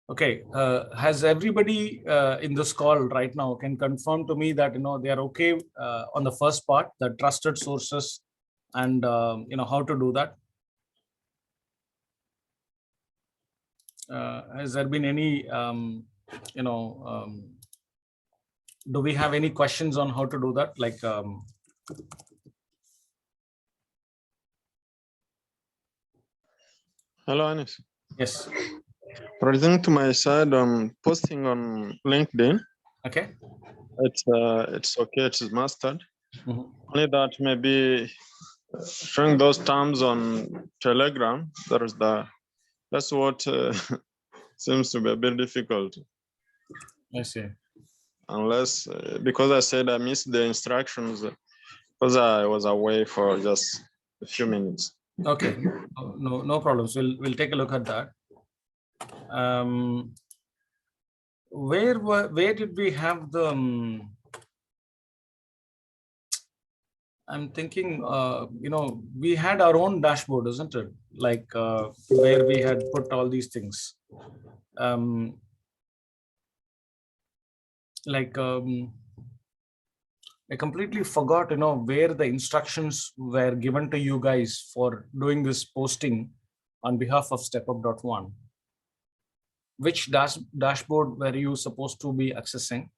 Okay, has everybody in this call right now can confirm to me that they are okay on the first part, the trusted sources, and how to do that? Has there been any do we have any questions on how to do that? Like Hello, Anis. yes. Returning to my side, posting on LinkedIn. Okay. It's okay. It's mastered. Mm-hmm. Only that maybe showing those terms on Telegram. That's what seems to be a bit difficult. I see. Unless because I said I missed the instructions because I was away for just a few minutes. Okay. No problems. We'll take a look at that. Where did we have the I'm thinking we had our own dashboard, isn't it? Like where we had put all these things. I completely forgot where the instructions were given to you guys for doing this posting on behalf of StepUp.1. Which dashboard were you supposed to be accessing?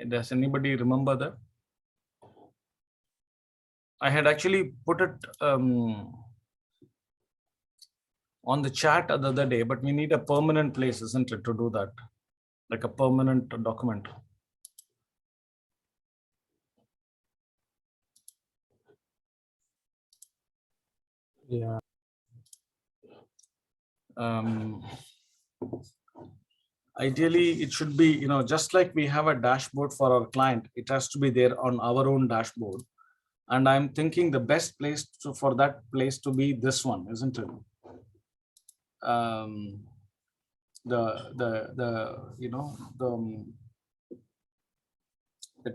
Does anybody remember that? I had actually put it on the chat the other day, but we need a permanent place, isn't it, to do that? Like a permanent document. Yeah. Ideally, it should be, just like we have a dashboard for our client, it has to be there on our own dashboard. And I'm thinking the best place for that place to be this one, isn't it? The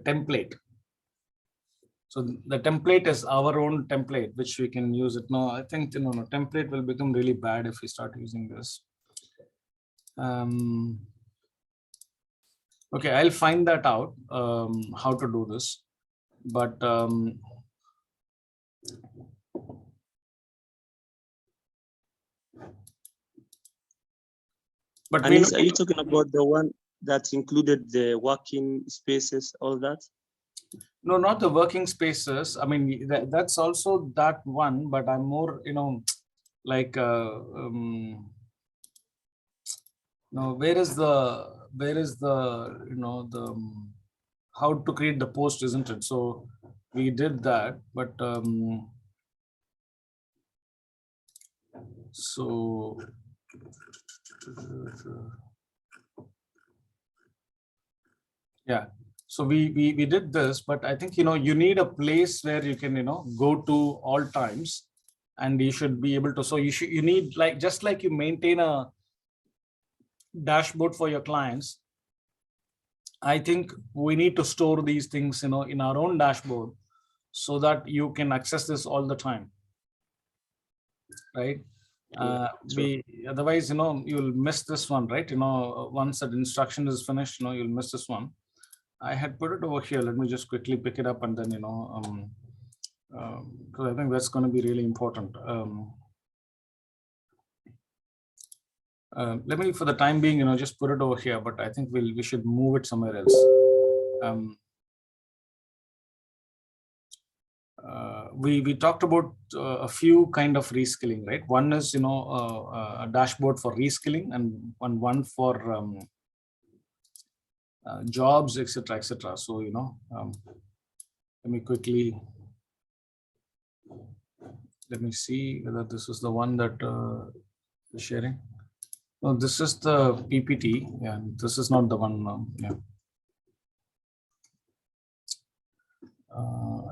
template. So the template is our own template, which we can use it. No, I think template will become really bad if we start using this. Okay, I'll find that out, how to do this. But Anis, are you talking about the one that included the working spaces, all that? No, not the working spaces. I mean, that's also that one, but I'm more, like, where is the, how to create the post, isn't it? So we did that, but so yeah. So we did this, but I think, you need a place where you can, go to all times, and you should be able to, so you need, like, just like you maintain a dashboard for your clients, I think we need to store these things, in our own dashboard so that you can access this all the time. Right. Otherwise, you'll miss this one, right? Once that instruction is finished, you'll miss this one. I had put it over here. Let me just quickly pick it up, and then, because I think that's going to be really important. Let me, for the time being, just put it over here, but I think we should move it somewhere else. We talked about a few kind of reskilling, right? One is, a dashboard for reskilling, and one for jobs, etc., etc. So, let me quickly, let me see whether this is the one that is sharing. No, this is the PPT, and this is not the one.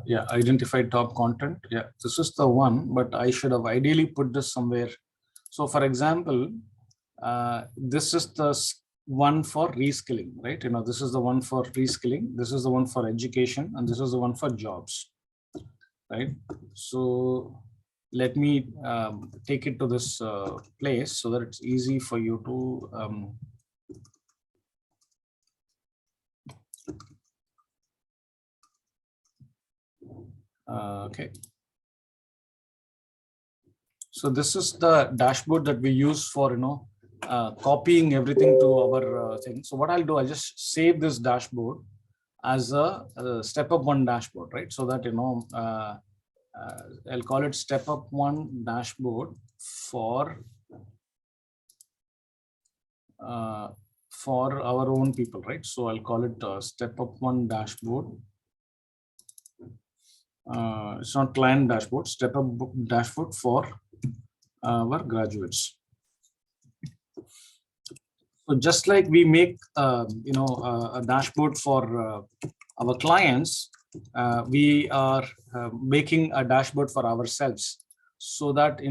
Yeah, identified top content. Yeah, this is the one, but I should have ideally put this somewhere. So, for example, this is the one for reskilling, right? This is the one for reskilling. This is the one for education, and this is the one for jobs, right? So let me take it to this place so that it's easy for you to okay. So this is the dashboard that we use for, copying everything to our thing. So what I'll do, I'll just save this dashboard as a step up one dashboard, right? So that, I'll call it step up one dashboard for our own people, right? So I'll call it step up one dashboard. It's not client dashboard, step up dashboard for our graduates. So just like we make, a dashboard for our clients, we are making a dashboard for ourselves so that,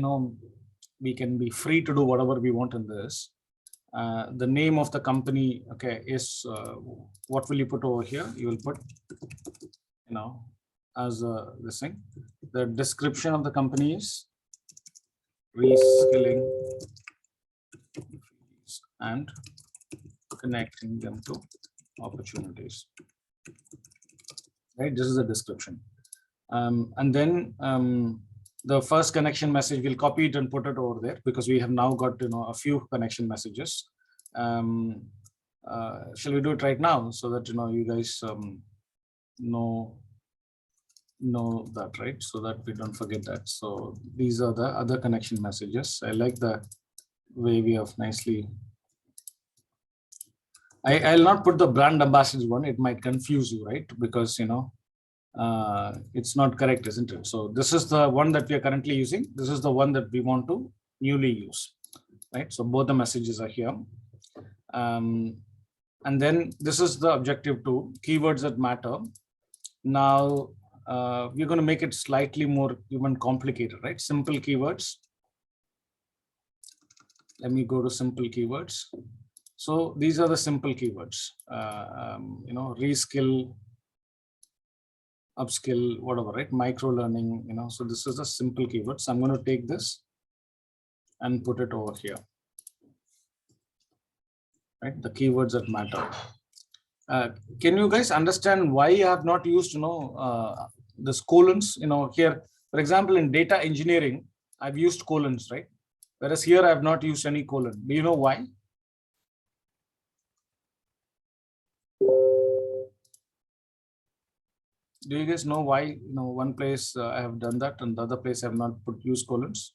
we can be free to do whatever we want in this. The name of the company, okay, is what will you put over here? You will put, as this thing. The description of the company is reskilling and connecting them to opportunities. Right, this is the description. And then the first connection message, we'll copy it and put it over there because we have now got, a few connection messages. Shall we do it right now so that, you guys know that, right? So that we don't forget that. So these are the other connection messages. I like the way we have nicely. I'll not put the brand ambassadors one. It might confuse you, right? Because, it's not correct, isn't it? So this is the one that we are currently using. This is the one that we want to newly use, right? So both the messages are here. And then this is the objective 2, keywords that matter. Now, we're going to make it slightly more even complicated, right? Simple keywords. Let me go to simple keywords. So these are the simple keywords, reskill, upskill, whatever, right? Micro learning, so this is a simple keyword. So I'm going to take this and put it over here, right? The keywords that matter. Can you guys understand why I have not used, this colons, here, for example, in data engineering, I've used colons, right? Whereas here I have not used any colon. Do you know why? Do you guys know why, one place I have done that and the other place I have not used colons?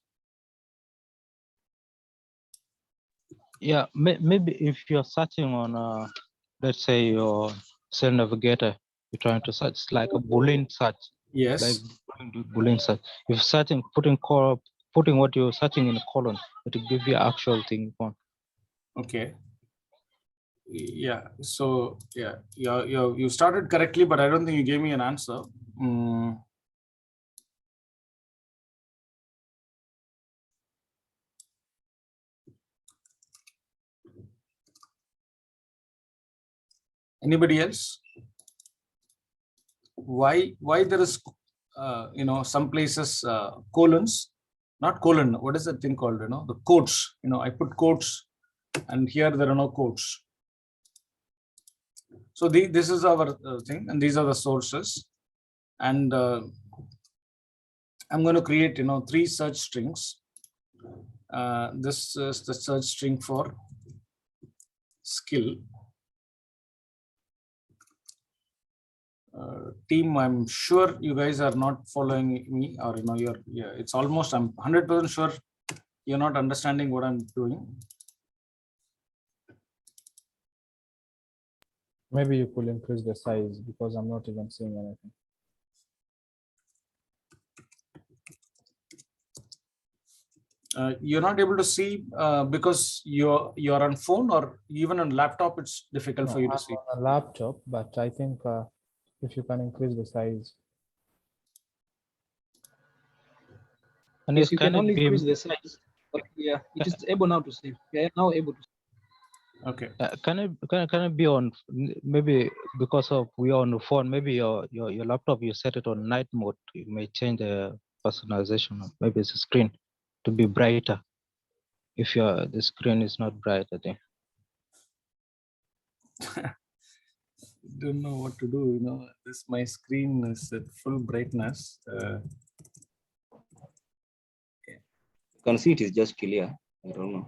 Yeah, maybe if you're searching on, let's say your cell navigator, you're trying to search like a Boolean search. Yes. Like Boolean search. If searching, putting what you're searching in a colon, it will give you actual thing. Okay. Yeah. So yeah, you started correctly, but I don't think you gave me an answer. Anybody else? Why there is some places colons, not colon, what is that thing called, the quotes, I put quotes and here there are no quotes. So this is our thing, and these are the sources, and I'm going to create 3 search strings. This is the search string for skill. Team, I'm sure you guys are not following me, or it's almost, I'm 100% sure you're not understanding what I'm doing. Maybe you could increase the size because I'm not even seeing anything. You're not able to see because you're on phone, or even on laptop it's difficult for you to see. On a laptop, but I think if you can increase the size. And yes, you can only increase the size, but yeah, it is able now to see. We are now able to see. Okay. Can it be on, maybe because of we are on the phone, maybe your laptop, you set it on night mode, you may change the personalization of maybe the screen to be brighter. If the screen is not bright, I think. Don't know what to do. This my screen is at full brightness. You can see it is just clear. I don't know.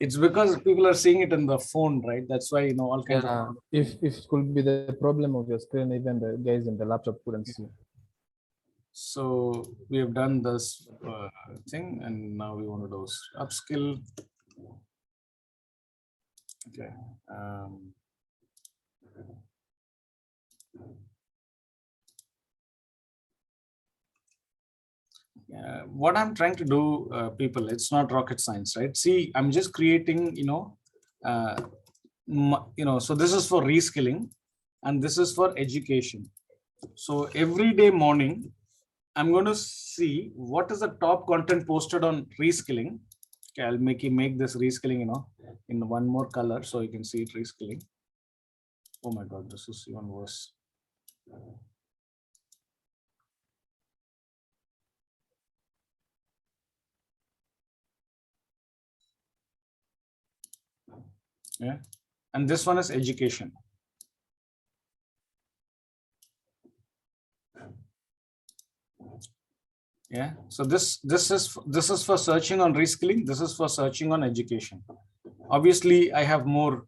It's because people are seeing it in the phone, right? That's why all kinds Yeah, of. if it could be the problem of your screen, even the guys in the laptop couldn't see. So we have done this thing, and now we want to do upskill. Okay. What I'm trying to do, people, it's not rocket science, right? See, I'm just creating, so this is for reskilling, and this is for education. So every day morning, I'm going to see what is the top content posted on reskilling. Okay, I'll make this reskilling, in one more color so you can see it reskilling. Oh my God, this is even worse. Yeah, and this one is education. Yeah, so this is for searching on reskilling. This is for searching on education. Obviously, I have more,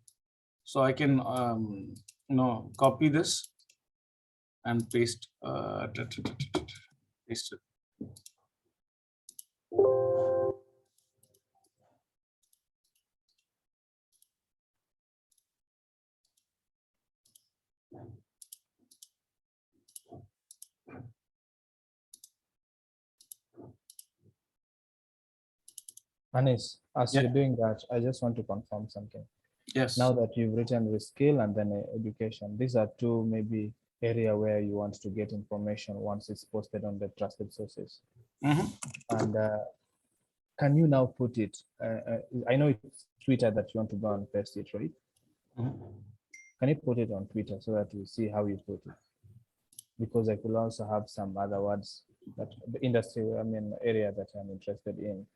so I can copy this and paste paste it. Anis, as Yeah. you're doing that, I just want to confirm something. Yes. Now that you've written reskill and then education, these are two maybe area where you want to get information once it's posted on the trusted sources. Mhm. And can you now put it? I know it's Twitter that you want to go and paste it, right? Mhm. Can you put it on Twitter so that we see how you put it? Because I could also have some other words that the industry, area that I'm interested in.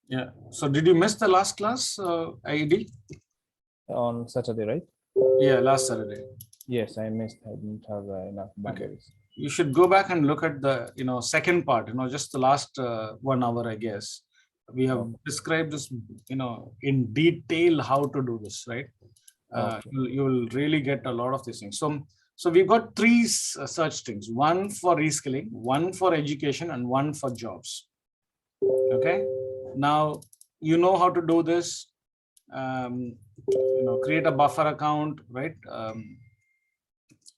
Yeah. So did you miss the last class, ID? On Saturday, right? Yeah, last Saturday. Yes, I missed. I didn't have enough bandwidth. You should go back and look at the second part. Just the last 1 hour, I guess. We have described this, in detail how to do this, right? Okay. You will really get a lot of these things. So we've got three search things: one for reskilling, one for education, and one for jobs. Okay. Now you know how to do this. Create a buffer account, right?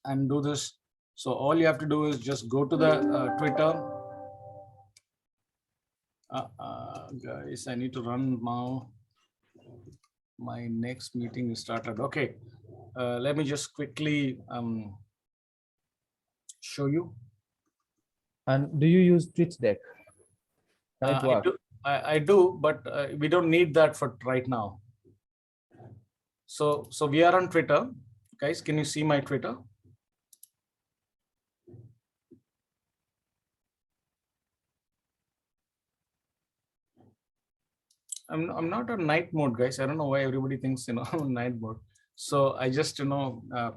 And do this. So all you have to do is just go to the Twitter. Guys, I need to run now. My next meeting is started. Okay, let me just quickly show you. And do you use TweetDeck? Can it work? I do, but we don't need that for right now. So we are on Twitter. Guys, can you see my Twitter? I'm not on night mode, guys. I don't know why everybody thinks I'm on night mode. So I just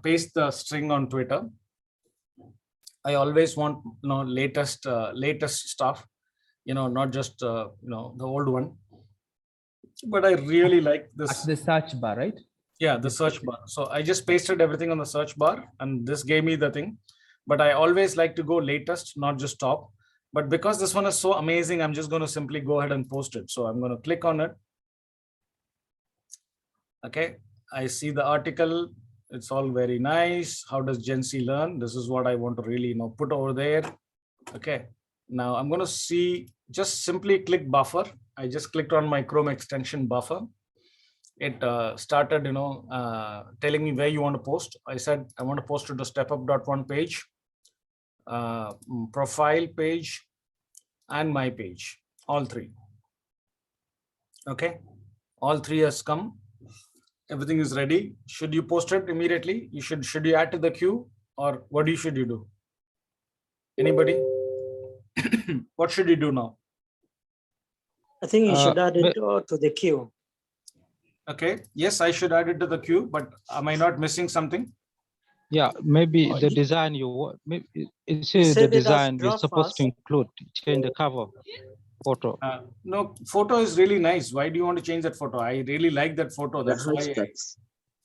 paste the string on Twitter. I always want latest stuff, not just the old one. But I really like this. At the search bar, right? Yeah, the search bar. So I just pasted everything on the search bar, and this gave me the thing. But I always like to go latest, not just top. But because this one is so amazing, I'm just going to simply go ahead and post it. So I'm going to click on it. Okay, I see the article. It's all very nice. How does Gen Z learn? This is what I want to really put over there. Okay, now I'm going to see, just simply click buffer. I just clicked on my Chrome extension buffer. It started telling me where you want to post. I said I want to post to the stepup.1 page, profile page, and my page, all three. Okay, all three has come. Everything is ready. Should you post it immediately? Should you add to the queue, or what should you do? Anybody? What should you do now? I think you should add it but- to the queue. Okay. Yes, I should add it to the queue, but am I not missing something? Yeah, maybe the design you want, maybe it says the save it as design you're draft supposed to first. include, change the cover photo. No, photo is really nice. Why do you want to change that photo? I really like that photo. The That's why. hashtags.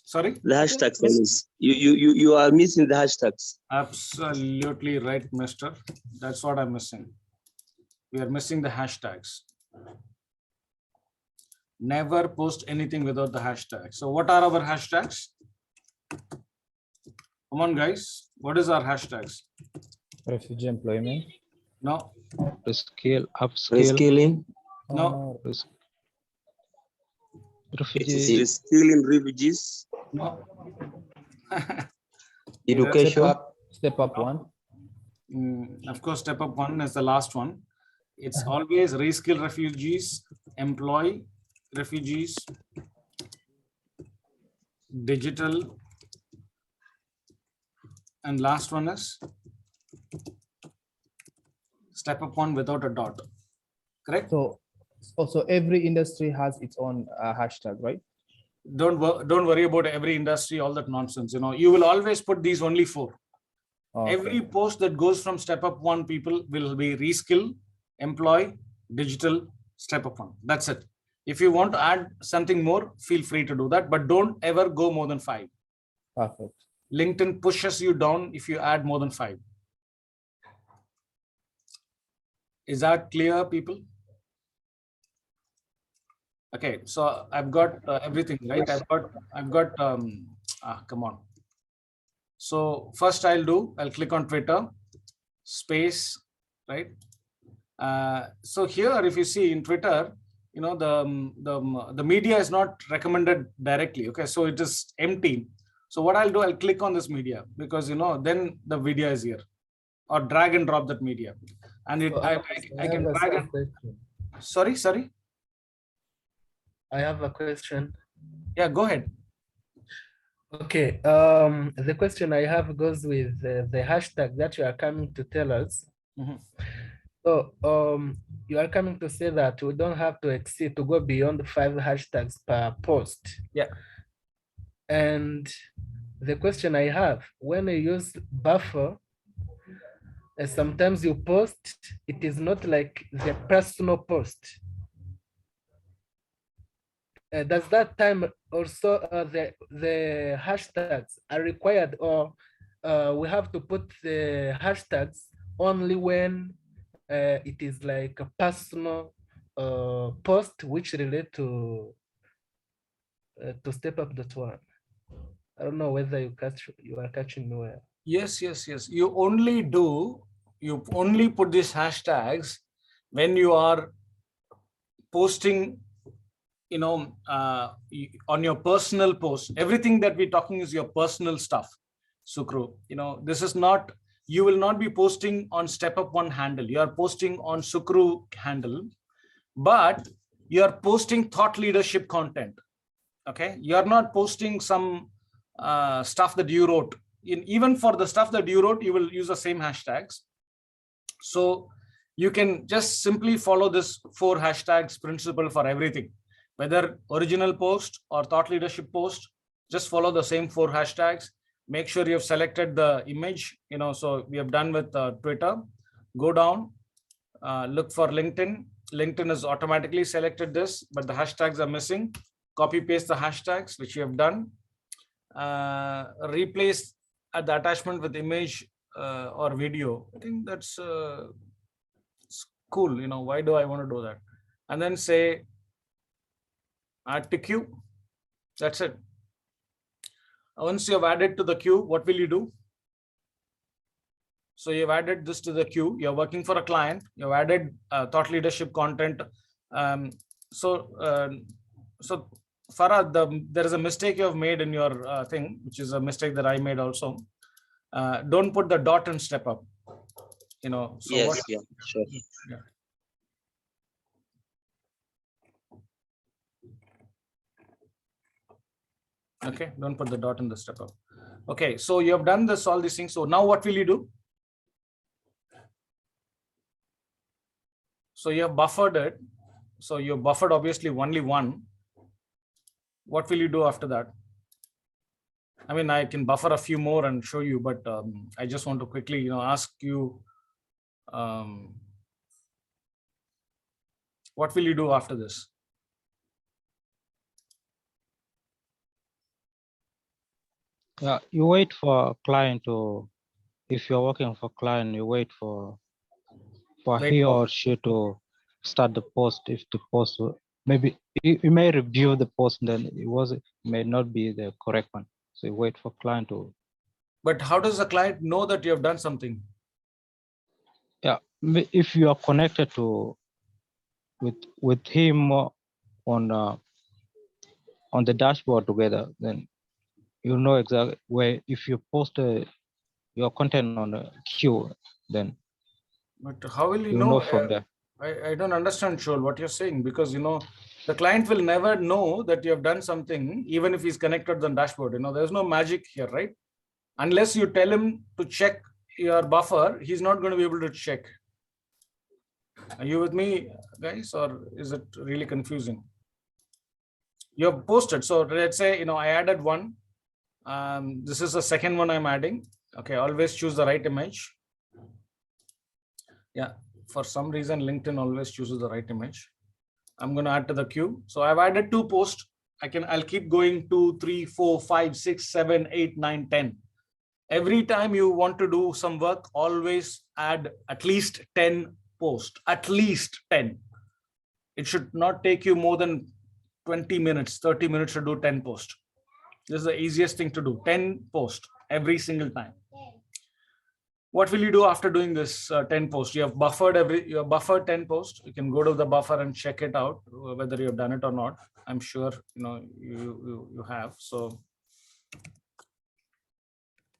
Sorry? The hashtags. You are missing the hashtags. Absolutely right, mister. That's what I'm missing. We are missing the hashtags. Never post anything without the hashtag. So what are our hashtags? Come on, guys. What is our hashtags? Refugee employment. No, Reskill, upskill, Reskilling. no, refugee. Reskilling refugees. no. Education. Step up one. Of course, step up one is the last one. It's always reskill refugees, employ refugees, digital, and last one is step up one without a dot. Correct? So also every industry has its own hashtag, right? Don't worry about every industry, all that nonsense. You know, you will always put these only 4. Okay. Every post that goes from step up one people will be reskill, employ, digital, step up one. That's it. If you want to add something more, feel free to do that, but don't ever go more than 5. Perfect. LinkedIn pushes you down if you add more than 5. Is that clear, people? Okay, so I've got everything, right? I've got come on. So first I'll click on Twitter space, right? So here, if you see in Twitter, you know, the media is not recommended directly. Okay, so it is empty. So what I'll do, I'll click on this media because, you know, then the media is here, or drag and drop that media, and it I can drag and. Sorry. I have a question. Yeah, go ahead. Okay, the question I have goes with the hashtag that you are coming to tell us. Mhm. So you are coming to say that we don't have to exceed, to go beyond 5 hashtags per post. Yeah. And the question I have, when you use buffer, sometimes you post, it is not like the personal post. Does that time also the hashtags are required, or we have to put the hashtags only when it is like a personal post which relate to step up that one? I don't know whether you are catching me well. Yes. You only put these hashtags when you are posting, you know, on your personal post. Everything that we're talking is your personal stuff, Sukru. You know, this is not, you will not be posting on step up one handle. You are posting on Sukru handle, but you are posting thought leadership content. Okay, you are not posting some stuff that you wrote. Even for the stuff that you wrote, you will use the same hashtags. So you can just simply follow this 4 hashtags principle for everything, whether original post or thought leadership post. Just follow the same 4 hashtags. Make sure you have selected the image. You know, so we have done with Twitter. Go down, look for LinkedIn. LinkedIn has automatically selected this, but the hashtags are missing. Copy paste the hashtags, which you have done. Replace the attachment with image or video. I think that's it's cool. You know, why do I want to do that? And then say add to queue. That's it. Once you have added to the queue, what will you do? So you've added this to the queue. You're working for a client. You've added thought leadership content. So Farah, there is a mistake you have made in your thing, which is a mistake that I made also. Don't put the dot and step up. You know. So Yes. Yeah. Sure. Yeah. Okay, don't put the dot in the step up. Okay, so you have done this, all these things. So now what will you do? So you have buffered it. So you buffered obviously only one. What will you do after that? I mean, I can buffer a few more and show you, but I just want to quickly, ask you, what will you do after this? Yeah, you wait for client to, if you're working for client, you wait for he or she to start the post. If the post, maybe you may review the post, then it may not be the correct one. So you wait for client to. But how does the client know that you have done something? Yeah, if you are connected to with him on the dashboard together, then you know exactly where. If you post your content on a queue, then. But how will you know from there? I don't understand, Shol, what you're saying, because the client will never know that you have done something, even if he's connected to the dashboard. There's no magic here, right? Unless you tell him to check your buffer, he's not going to be able to check. Are you with me, guys, or is it really confusing? You have posted. So let's say, I added one. This is the second one I'm adding. Okay, always choose the right image. Yeah, for some reason, LinkedIn always chooses the right image. I'm going to add to the queue. So I've added 2 posts. I'll keep going 2, 3, 4, 5, 6, 7, 8, 9, 10. Every time you want to do some work, always add at least 10 posts, at least 10. It should not take you more than 20 minutes, 30 minutes to do 10 posts. This is the easiest thing to do, 10 posts every single time. What will you do after doing this 10 posts? You have buffered 10 posts. You can go to the buffer and check it out, whether you have done it or not. I'm sure you have. So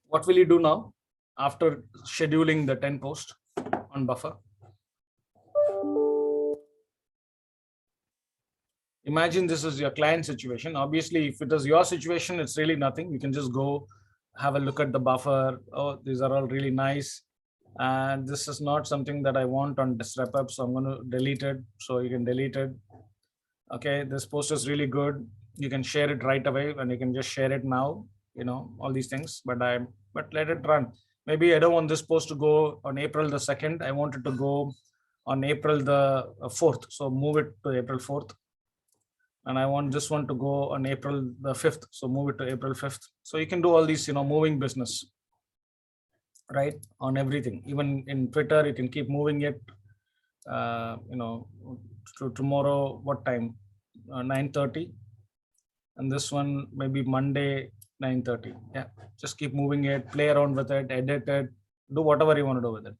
what will you do now after scheduling the 10 posts on buffer? Imagine this is your client situation. Obviously, if it is your situation, it's really nothing. You can just go have a look at the buffer. Oh, these are all really nice. And this is not something that I want on this wrap up. So I'm going to delete it. So you can delete it. Okay, this post is really good. You can share it right away and you can just share it now, all these things, but let it run. Maybe I don't want this post to go on April the 2nd. I want it to go on April the 4th. So move it to April 4th. And I want this one to go on April the 5th. So move it to April 5th. So you can do all these, moving business, right? On everything. Even in Twitter, you can keep moving it, to tomorrow, what time? 9:30. And this one, maybe Monday, 9:30. Yeah, just keep moving it, play around with it, edit it, do whatever you want to do with it.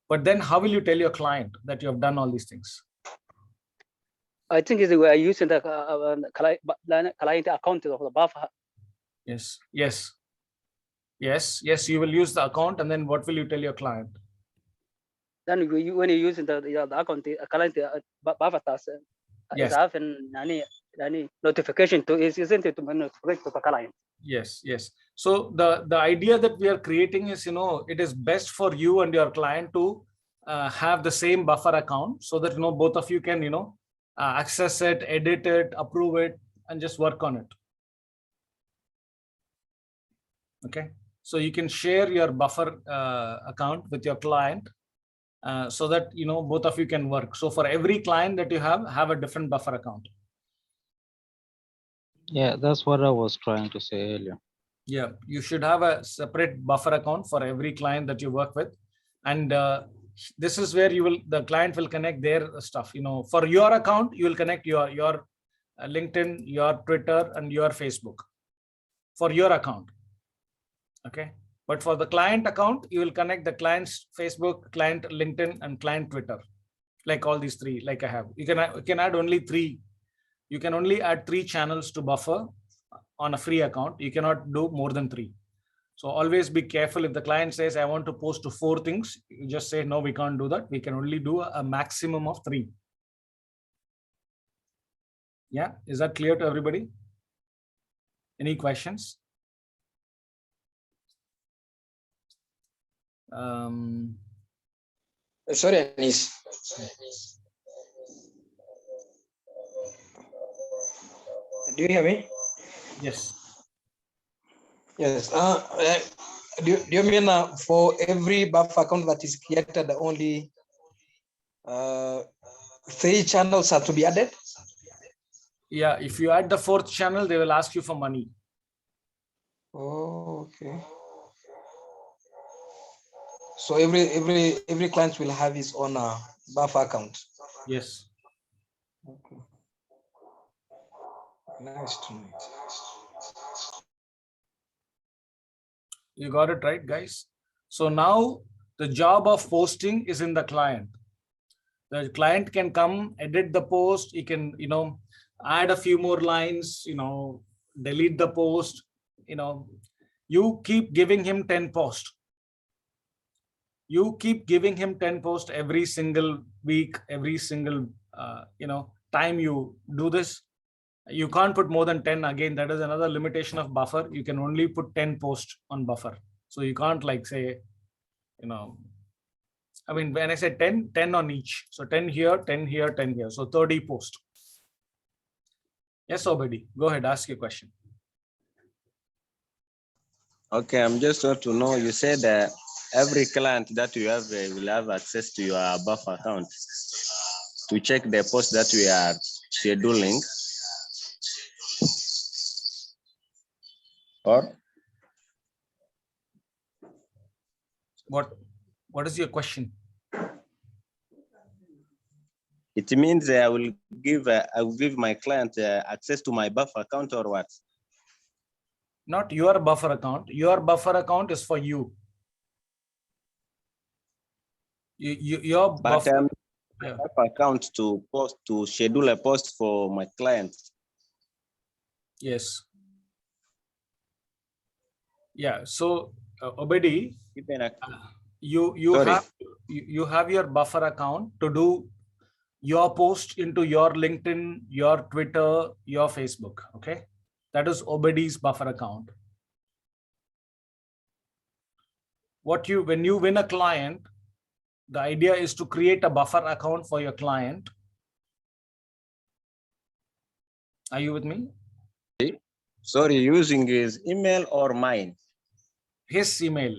But then how will you tell your client that you have done all these things? I think we are using the client account of the buffer. Yes. You will use the account, and then what will you tell your client? Then when you using the account, client buffer task, is often any notification to isn't it to notify to the client. Yes. So the idea that we are creating is, it is best for you and your client to have the same buffer account, so that both of you can access it, edit it, approve it, and just work on it. Okay, so you can share your buffer account with your client, so that both of you can work. So for every client that you have a different buffer account. Yeah, that's what I was trying to say earlier. Yeah, you should have a separate buffer account for every client that you work with, and this is where the client will connect their stuff. For your account, you will connect your LinkedIn, your Twitter, and your Facebook for your account. Okay, but for the client account, you will connect the client's Facebook, client LinkedIn, and client Twitter, like all these 3. Like I have, you can add only 3. You can only add 3 channels to buffer on a free account. You cannot do more than 3. So always be careful. If the client says, I want to post to 4 things, you just say, no, we can't do that. We can only do a maximum of 3. Yeah, is that clear to everybody? Any questions? Sorry, Anis. Do you hear me? Yes. Yes. Do you mean for every buffer account that is created, only 3 channels are to be added? Yeah, if you add the 4th channel, they will ask you for money. Oh, okay. So every client will have his own buffer account. Yes. Okay. Nice to know. You got it right, guys. So now the job of posting is in the client. The client can come, edit the post. He can, add a few more lines, delete the post. You keep giving him 10 posts. You keep giving him 10 posts every single week, every single, time you do this. You can't put more than 10. Again, that is another limitation of buffer. You can only put 10 posts on buffer. So you can't like say, I mean, when I say 10, 10 on each. So 10 here, 10 here, 10 here. So 30 posts. Yes, Obedi, go ahead, ask your question. Okay, I'm just want to know, you said every client that you have will have access to your buffer account to check the post that we are scheduling. Or? What is your question? It means I will give my client access to my buffer account or what? Not your buffer account. Your buffer account is for you. Your buffer, my buffer account to schedule a post for my client. Yes. Yeah. So Obedi, you have your buffer account to do your post into your LinkedIn, your Twitter, your Facebook. Okay, that is Obedi's buffer account. When you win a client, the idea is to create a buffer account for your client. Are you with me? Sorry, using his email or mine? His email.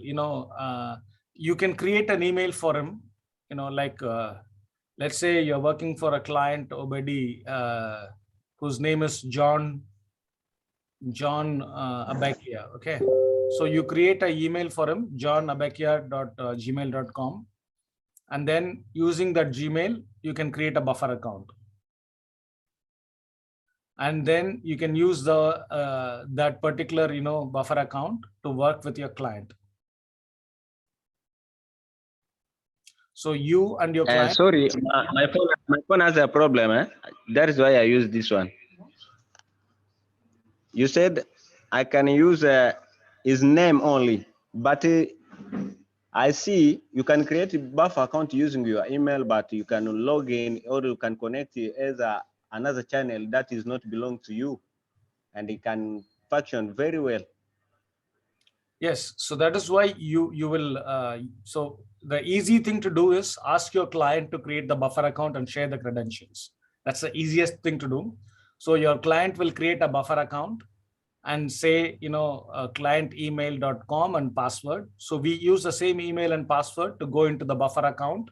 You can create an email for him. Let's say you're working for a client, Obedi, whose name is John Abakia. Okay, so you create an email for him, johnabakia.gmail.com, and then using that Gmail, you can create a buffer account, and then you can use the that particular buffer account to work with your client. So you and your client. Sorry, my phone has a problem. That is why I use this one. You said I can use his name only, but I see you can create a buffer account using your email, but you can log in or you can connect as another channel that is not belong to you, and it can function very well. Yes, so that is why you will. So the easy thing to do is ask your client to create the buffer account and share the credentials. That's the easiest thing to do. So your client will create a buffer account and say, clientemail.com and password. So we use the same email and password to go into the buffer account,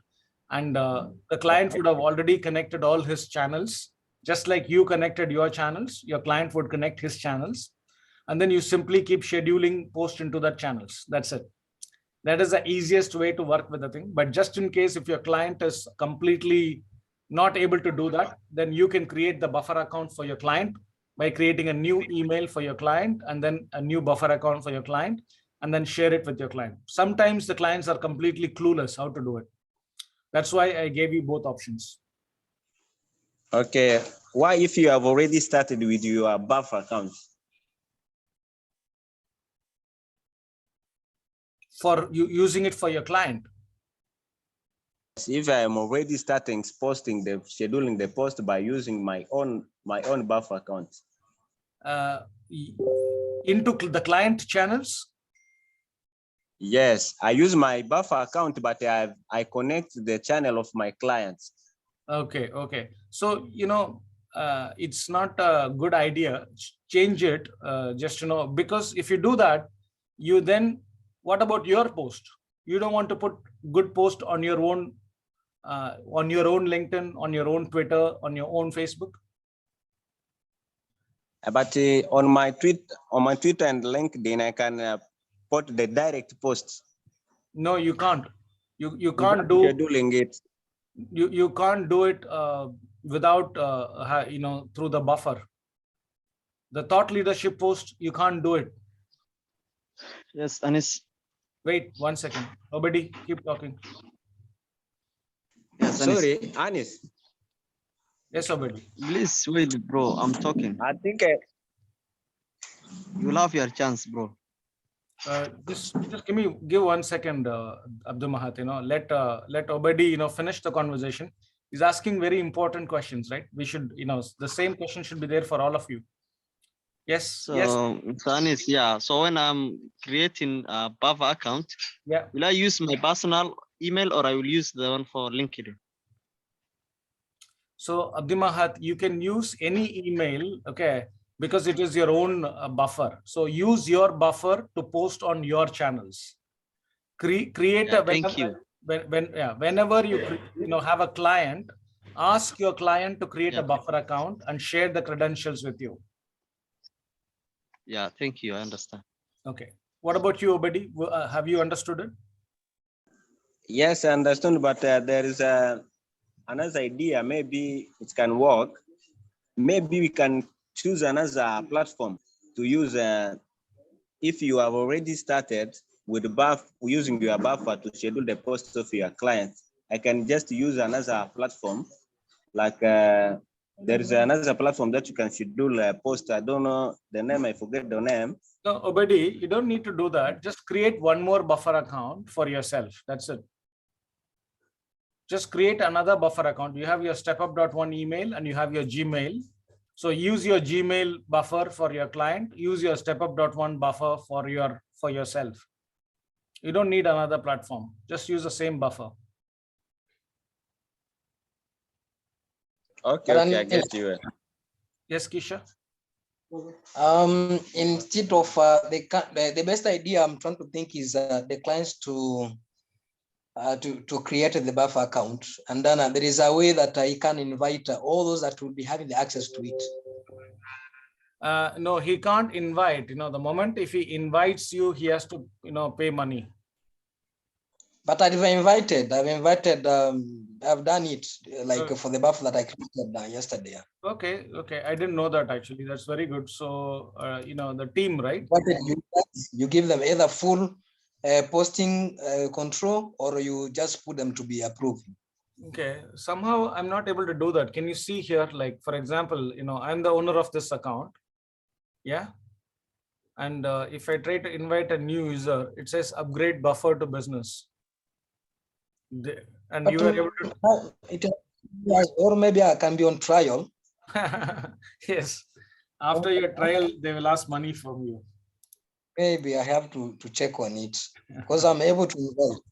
and the client would have already connected all his channels, just like you connected your channels. Your client would connect his channels. And then you simply keep scheduling post into that channels. That's it. That is the easiest way to work with the thing. But just in case if your client is completely not able to do that, then you can create the buffer account for your client by creating a new email for your client and then a new buffer account for your client, and then share it with your client. Sometimes the clients are completely clueless how to do it. That's why I gave you both options. Okay. Why, if you have already started with your buffer account? For you using it for your client. If I am already starting scheduling the post by using my own buffer account. Into the client channels? Yes, I use my buffer account, but I connect the channel of my clients. Okay. So, it's not a good idea. Change it, just, because if you do that, you then, what about your post? You don't want to put good post on your own LinkedIn, on your own Twitter, on your own Facebook. But on my Twitter and LinkedIn, I can put the direct posts. No, you can't. You can't do scheduling it. You can't do it without through the buffer. The thought leadership post, you can't do it. Yes, Anis. Wait 1 second. Nobody, keep talking. Yes, sorry, Anis. Yes, Obedi. Please wait, bro. I'm talking. I think you'll have your chance, bro. Just give 1 second, Abdul Mahat. Let Obedi finish the conversation. He's asking very important questions, right? We should, the same question should be there for all of you. Yes. So, yes. So Anis, yeah. So when I'm creating a buffer account, yeah, will I use my personal email or I will use the one for LinkedIn? So Abdul Mahat, you can use any email, okay, because it is your own buffer. So use your buffer to post on your channels. Create a thank you. Whenever you have a client, ask your client to create a buffer account and share the credentials with you. Yeah, thank you. I understand. Okay. What about you, Obedi? Have you understood it? Yes, I understand, but there is another idea. Maybe it can work. Maybe we can choose another platform to use. If you have already started with using your buffer to schedule the posts of your clients, I can just use another platform. Like there is another platform that you can schedule a post. I don't know the name. I forget the name. No, Obedi, you don't need to do that. Just create one more buffer account for yourself. That's it. Just create another buffer account. You have your stepup.one email and you have your Gmail. So use your Gmail buffer for your client. Use your stepup.one buffer for yourself. You don't need another platform. Just use the same buffer. Okay, I get you. Yes, Kisha. Instead of the best idea I'm trying to think is the clients to create the buffer account, and then there is a way that he can invite all those that will be having the access to it. No, he can't invite. The moment if he invites you, he has to pay money. But I've invited. I've done it for the buffer that I created yesterday. Okay. I didn't know that actually. That's very good. So the team, right? You give them either full posting control, or you just put them to be approved. Okay. Somehow I'm not able to do that. Can you see here? Like, for example, I'm the owner of this account. Yeah. And if I try to invite a new user, it says upgrade buffer to business. And you are able to. Or maybe I can be on trial. Yes. After your trial, they will ask money from you. Maybe I have to check on it because I'm able to invite.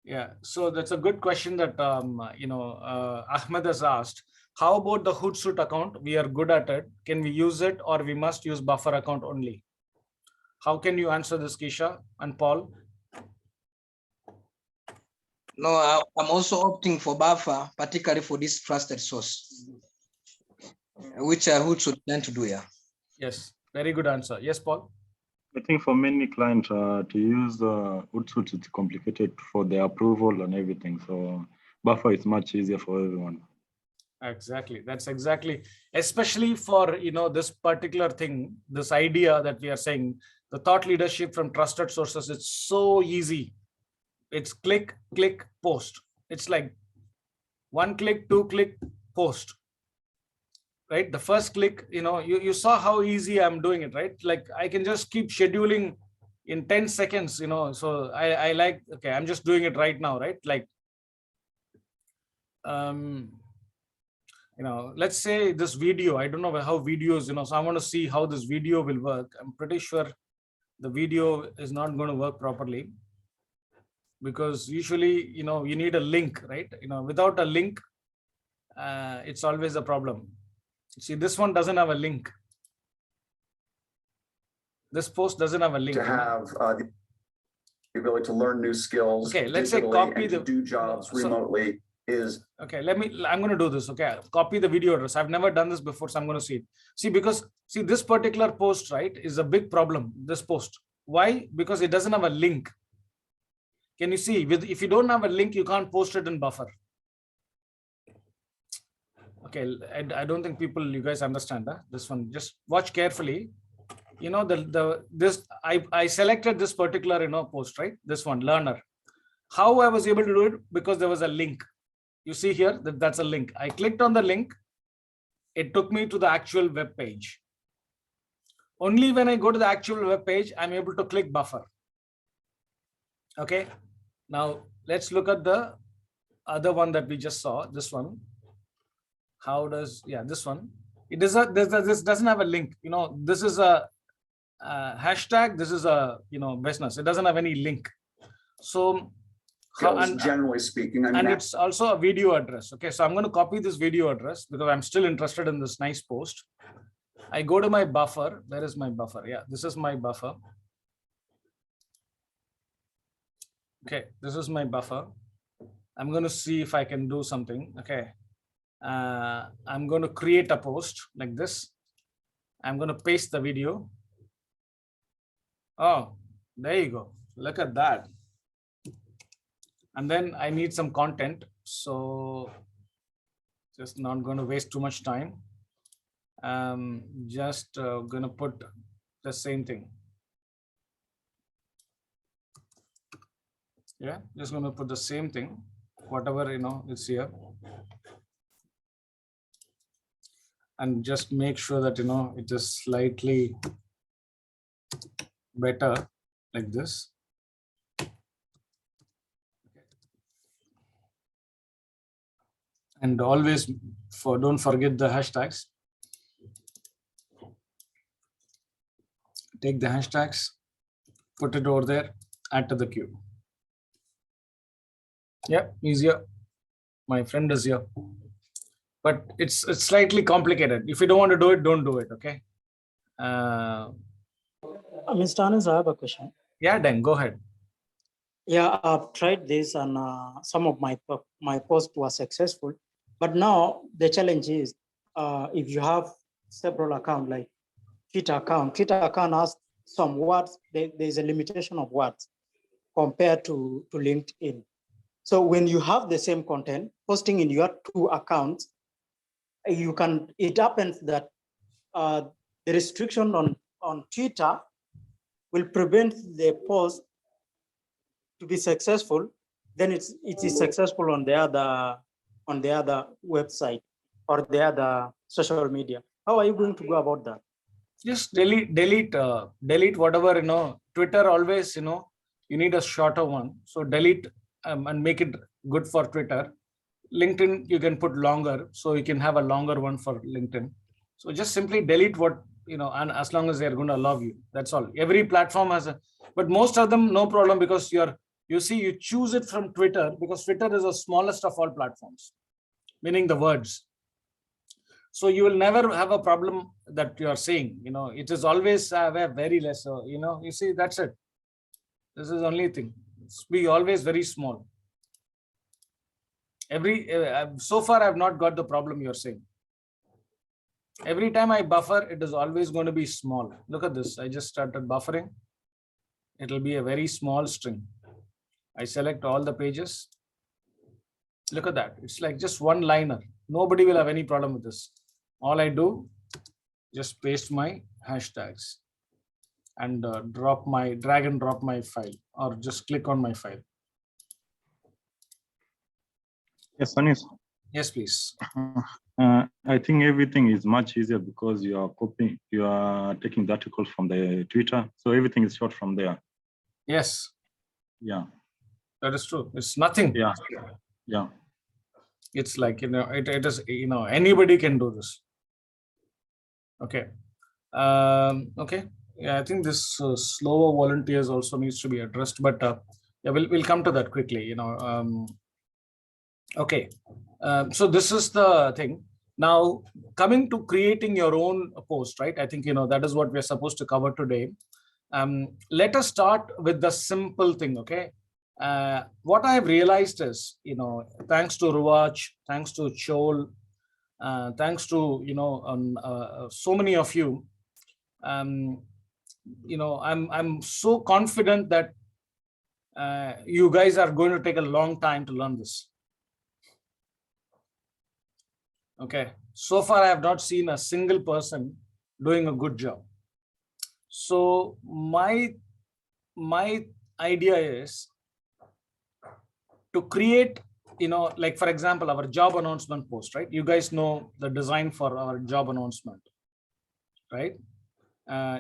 Yeah, so that's a good question that Ahmed has asked. How about the Hootsuite account? We are good at it. Can we use it, or we must use buffer account only? How can you answer this, Kisha and Paul? No, I'm also opting for buffer, particularly for this trusted source, which Hootsuite plan to do. Yeah. Yes, very good answer. Yes, Paul. I think for many clients to use Hootsuite, it's complicated for the approval and everything. So buffer is much easier for everyone. Exactly. That's exactly, especially for this particular thing, this idea that we are saying, the thought leadership from trusted sources. It's so easy. It's click, post. It's like 1 click, 2 click, post. Right? The first click, you saw how easy I'm doing it, right? Like I can just keep scheduling in 10 seconds, so I like, okay, I'm just doing it right now, right? Like, let's say this video, I don't know how videos, so I want to see how this video will work. I'm pretty sure the video is not going to work properly because usually, you need a link, right? Without a link, it's always a problem. See, this one doesn't have a link. This post doesn't have a link. To have the ability to learn new skills. Okay, let's say digitally copy and to the do jobs remotely is. Okay, I'm going to do this. Okay, copy the video address. I've never done this before, so I'm going to see it. See, because see this particular post, right, is a big problem. This post. Why? Because it doesn't have a link. Can you see? If you don't have a link, you can't post it in Buffer. Okay, I don't think you guys understand this one. Just watch carefully. You know, I selected this particular, post, right? This one, learner. How I was able to do it? Because there was a link. You see here that's a link. I clicked on the link. It took me to the actual web page. Only when I go to the actual web page, I'm able to click Buffer. Okay. Now let's look at the other one that we just saw. This one. This one. This doesn't have a link. This is a hashtag. This is a business. It doesn't have any link. So. Generally speaking, and it's also a video address. Okay, so I'm going to copy this video address because I'm still interested in this nice post. I go to my Buffer. Where is my Buffer? Yeah, this is my Buffer. Okay, this is my Buffer. I'm going to see if I can do something. Okay, I'm going to create a post like this. I'm going to paste the video. Oh, there you go. Look at that. And then I need some content. So just not going to waste too much time. Just going to put the same thing. Yeah, just going to put the same thing, whatever, it's here. And just make sure that, it is slightly better like this. And always don't forget the hashtags. Take the hashtags, put it over there, add to the queue. Yeah, easier. My friend is here. But it's slightly complicated. If you don't want to do it, don't do it. Okay. Mr. Anas, I have a question. Yeah, Dan, go ahead. Yeah, I've tried this and some of my posts were successful. But now the challenge is if you have several accounts like Twitter account has some words, there's a limitation of words compared to LinkedIn. So when you have the same content posting in your two accounts, it happens that the restriction on Twitter will prevent the post to be successful. Then it is successful on the other website or the other social media. How are you going to go about that? Just delete whatever, Twitter always, you need a shorter one. So delete and make it good for Twitter. LinkedIn, you can put longer. So you can have a longer one for LinkedIn. So just simply delete what, and as long as they're going to allow you, that's all. Every platform has but most of them, no problem, because you choose it from Twitter because Twitter is the smallest of all platforms, meaning the words. So you will never have a problem that you are saying, it is always very less. So, you see, that's it. This is the only thing. It's be always very small. So far, I've not got the problem you're saying. Every time I buffer, it is always going to be small. Look at this. I just started buffering. It'll be a very small string. I select all the pages. Look at that. It's like just one liner. Nobody will have any problem with this. All I do, just paste my hashtags and drag and drop my file, or just click on my file. Yes, Anis. Yes, please. I think everything is much easier because you are taking the article from the Twitter. So everything is short from there. Yes. Yeah. That is true. It's nothing. Yeah. Yeah. It's like, it is, anybody can do this. Okay. Okay. Yeah, I think this slower volunteers also needs to be addressed, but yeah, we'll come to that quickly, Okay. So this is the thing. Now, coming to creating your own post, right? I think, that is what we're supposed to cover today. Let us start with the simple thing, okay? What I have realized is, thanks to Ruwach, thanks to Chol, thanks to, so many of you, I'm so confident that you guys are going to take a long time to learn this. Okay, so far I have not seen a single person doing a good job. So my idea is to create, like for example, our job announcement post, right? You guys know the design for our job announcement, right?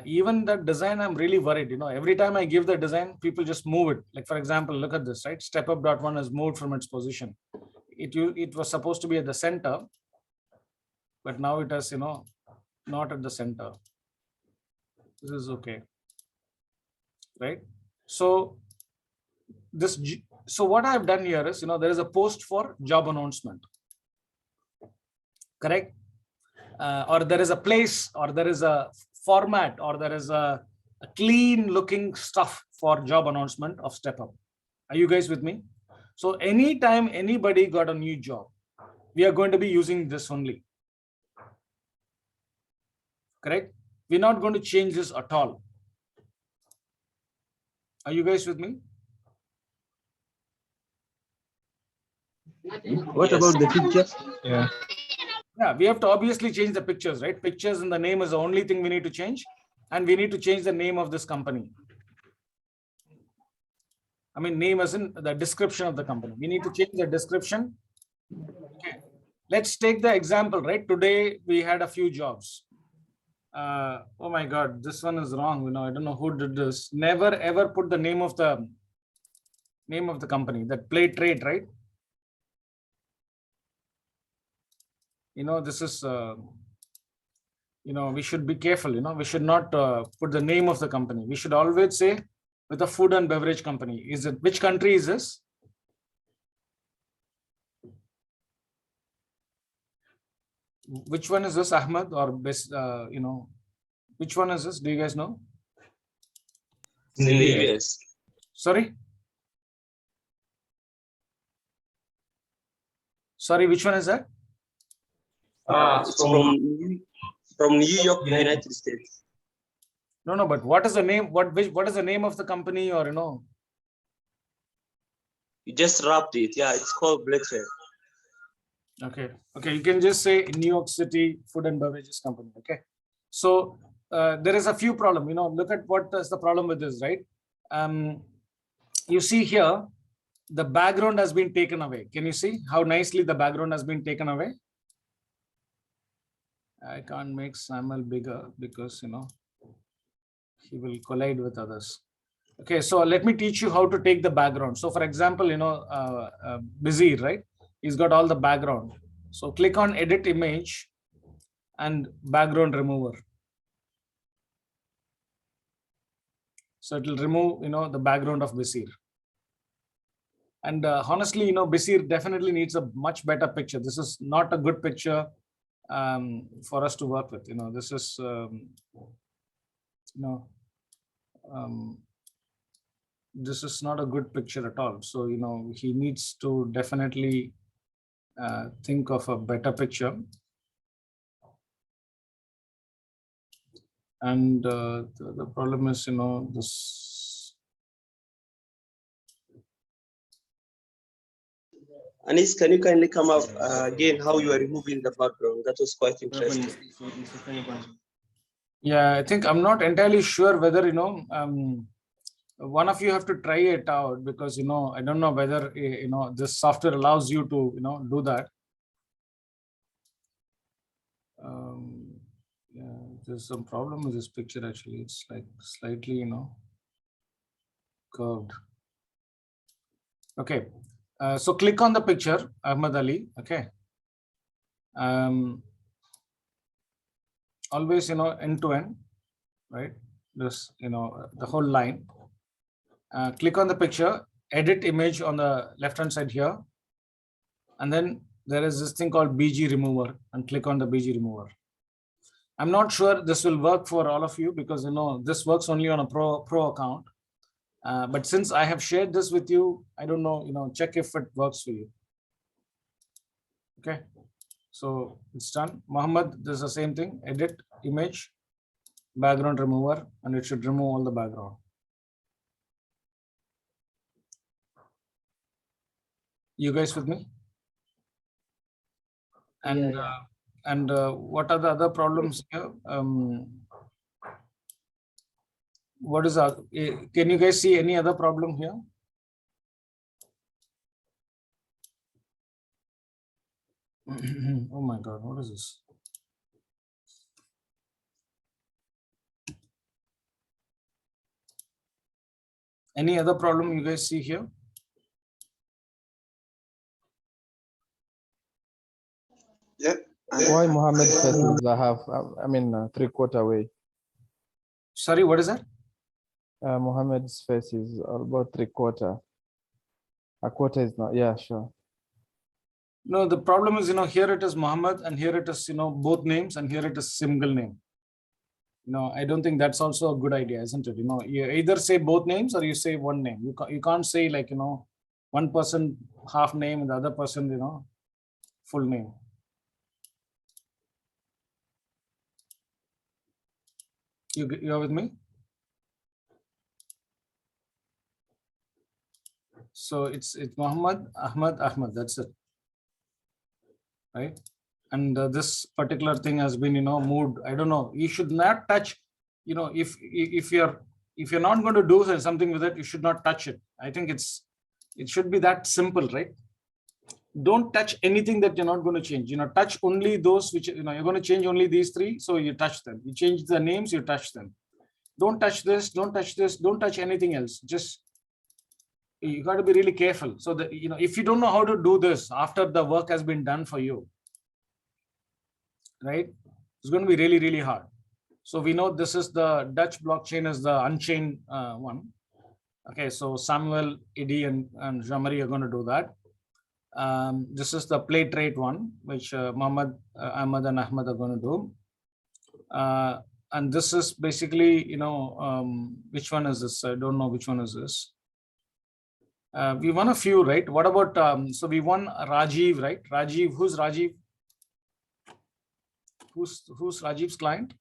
Even that design, I'm really worried. Every time I give the design, people just move it. Like for example, look at this, right? StepUp.1 has moved from its position. It was supposed to be at the center, but now it has, not at the center. This is okay, right? So what I've done here is, there is a post for job announcement, correct? Or there is a place, or there is a format, or there is a clean looking stuff for job announcement of StepUp. Are you guys with me? So anytime anybody got a new job, we are going to be using this only. Correct? We're not going to change this at all. Are you guys with me? What about the pictures? Yeah. Yeah, we have to obviously change the pictures, right? Pictures and the name is the only thing we need to change. And we need to change the name of this company. I mean, name as in the description of the company. We need to change the description. Okay. Let's take the example, right? Today we had a few jobs. Oh my God, this one is wrong. I don't know who did this. Never ever put the name of the company. That play trade, right? This is, we should be careful. We should not put the name of the company. We should always say with a food and beverage company. Which country is this? Which one is this, Ahmed, or best, which one is this? Do you guys know? In the US. Sorry? Sorry, which one is that? It's from New York, United States. No, but what is the name? What is the name of the company, or You just wrapped it. Yeah, it's called Blackfair. Okay, you can just say New York City Food and Beverages Company. Okay, so there is a few problems. Look at what is the problem with this, right? You see here, the background has been taken away. Can you see how nicely the background has been taken away? I can't make Samuel bigger because, he will collide with others. Okay, so let me teach you how to take the background. So for example, Bizir, right? He's got all the background. So click on edit image and background remover. So it will remove, the background of Bizir. And honestly, Bizir definitely needs a much better picture. This is not a good picture for us to work with. This is, this is not a good picture at all. So, he needs to definitely think of a better picture. And the problem is, this. Anis, can you kindly come up again how you are removing the background? That was quite interesting. Yeah, I think I'm not entirely sure whether, one of you have to try it out because, I don't know whether, this software allows you to, do that. Yeah, there's some problem with this picture actually. It's like slightly, curved. Okay. So click on the picture, Ahmed Ali. Okay. Always, end to end, right? This, the whole line. Click on the picture, edit image on the left-hand side here, and then there is this thing called BG remover, and click on the BG remover. I'm not sure this will work for all of you because this works only on a pro account. But since I have shared this with you, I don't know, check if it works for you. Okay, so it's done. Mohammed, this is the same thing. Edit image, background remover, and it should remove all the background. You guys with me? And what are the other problems here? What is can you guys see any other problem here? Oh my God, what is this? Any other problem you guys see here? Yeah. Why Mohammed faces the half, I mean, 3/4 way? Sorry, what is that? Mohammed's face is about 3/4. A quarter is not, yeah, sure. No, the problem is, here it is Mohammed, and here it is, both names, and here it is single name. I don't think that's also a good idea, isn't it? You either say both names or you say one name. You can't say like, one person half name and the other person, full name. You're with me? So it's Muhammad, Ahmad, that's it. Right? And this particular thing has been, moved. I don't know. You should not touch, if you're not going to do something with it, you should not touch it. I think it should be that simple, right? Don't touch anything that you're not going to change. Touch only those which, you're going to change only these three. So you touch them. You change the names, you touch them. Don't touch this, don't touch this, don't touch anything else. Just, you got to be really careful. So that, if you don't know how to do this after the work has been done for you, right, it's going to be really, really hard. So we know this is the Dutch blockchain is the Unchained one. Okay, so Samuel, Eddie, and Jean-Marie are going to do that. This is the plate rate one, which Mohammed, Ahmad, and Ahmad are going to do. And this is basically, which one is this? I don't know which one is this. We won a few, right? What about, so we won Rajiv, right? Rajiv, who's Rajiv? Who's Rajiv's client?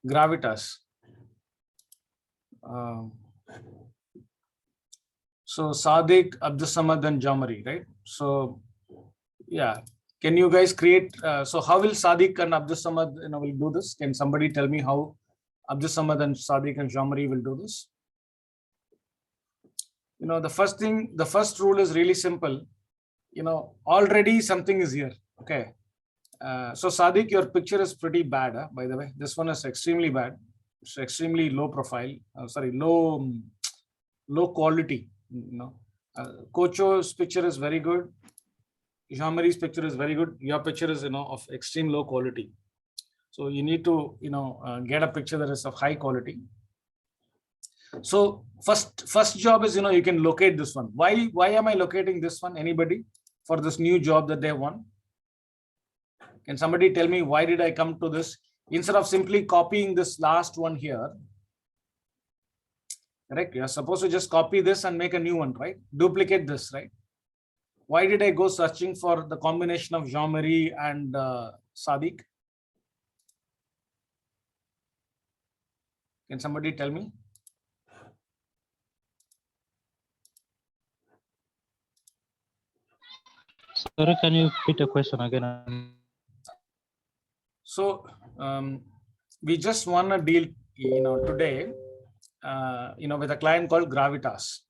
Gravitas. So Sadiq, Abdus Samad, and Jamari, right? So yeah, can you guys create? So how will Sadiq and Abdus Samad, will do this? Can somebody tell me how Abdus Samad and Sadiq and Jamari will do this? The first rule is really simple. Already something is here. Okay. So Sadiq, your picture is pretty bad, by the way. This one is extremely bad. It's extremely low profile. Low quality. Kocho's picture is very good. Jean-Marie's picture is very good. Your picture is, of extreme low quality. So you need to, get a picture that is of high quality. So first job is, you can locate this one. Why am I locating this one? Anybody for this new job that they won? Can somebody tell me why did I come to this? Instead of simply copying this last one here, correct? You're supposed to just copy this and make a new one, right? Duplicate this, right? Why did I go searching for the combination of Jean-Marie and Sadiq? Can somebody tell me? Sorry, can you repeat the question again? So we just won a deal, today, with a client called Gravitas.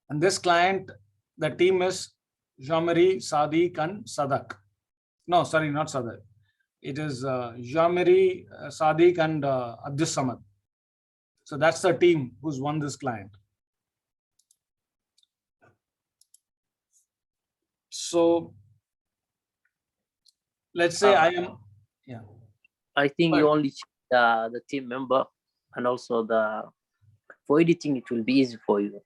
And this client, the team is Jean-Marie, Sadiq, and Sadak. No, sorry, not Sadak. It is Jean-Marie, Sadiq, and Abdus Samad. So that's the team who's won this client. So let's say I am, yeah. I think you only the team member and also the for editing, it will be easy for you.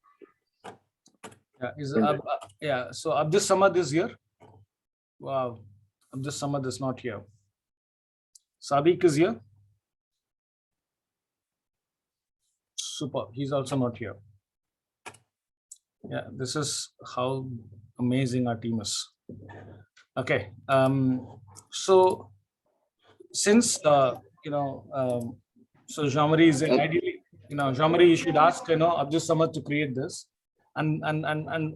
Yeah, so Abdus Samad is here. Wow, Abdus Samad is not here. Sadiq is here. Super, he's also not here. Yeah, this is how amazing our team is. Okay, so since so Jean-Marie is ideally, Jean-Marie, you should ask Abdus Samad to create this, and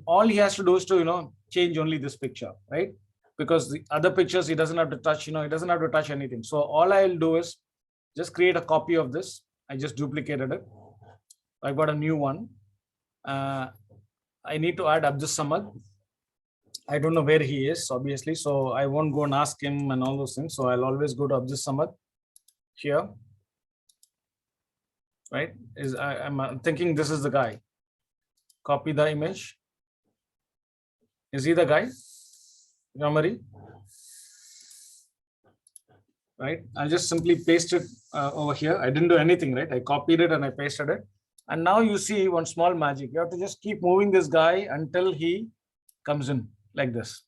all he has to do is to change only this picture, right? Because the other pictures he doesn't have to touch, he doesn't have to touch anything. So all I'll do is just create a copy of this. I just duplicated it. I got a new one. I need to add Abdus Samad. I don't know where he is, obviously, so I won't go and ask him and all those things. So I'll always go to Abdus Samad here, right? I'm thinking this is the guy. Copy the image. Is he the guy? Jean-Marie? Right? I'll just simply paste it over here. I didn't do anything, right? I copied it and I pasted it. And now you see one small magic. You have to just keep moving this guy until he comes in like this.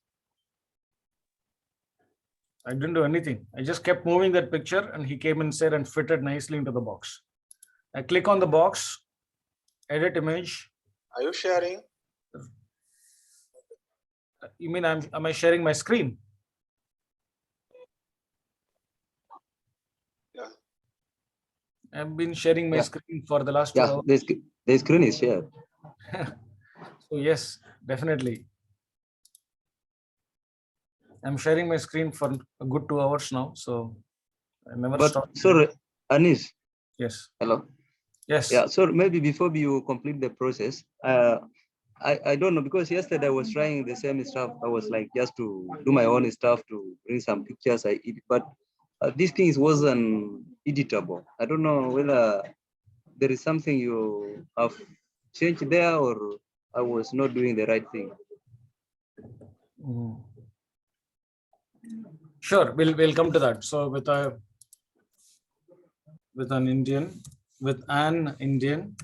I didn't do anything. I just kept moving that picture and he came inside and fitted nicely into the box. I click on the box, edit image. Are you sharing? You mean am I sharing my screen? Yeah. I've been sharing my screen for the last 2 hours. The screen is shared. So yes, definitely. I'm sharing my screen for a good 2 hours now, so I never stopped. Sorry, Anis. Yes. Hello. Yes. Yeah. So maybe before you complete the process, I don't know, because yesterday I was trying the same stuff. I was like just to do my own stuff to bring some pictures I edit, but these things wasn't editable. I don't know whether there is something you have changed there or I was not doing the right thing. Sure, we'll come to that. So with an Indian,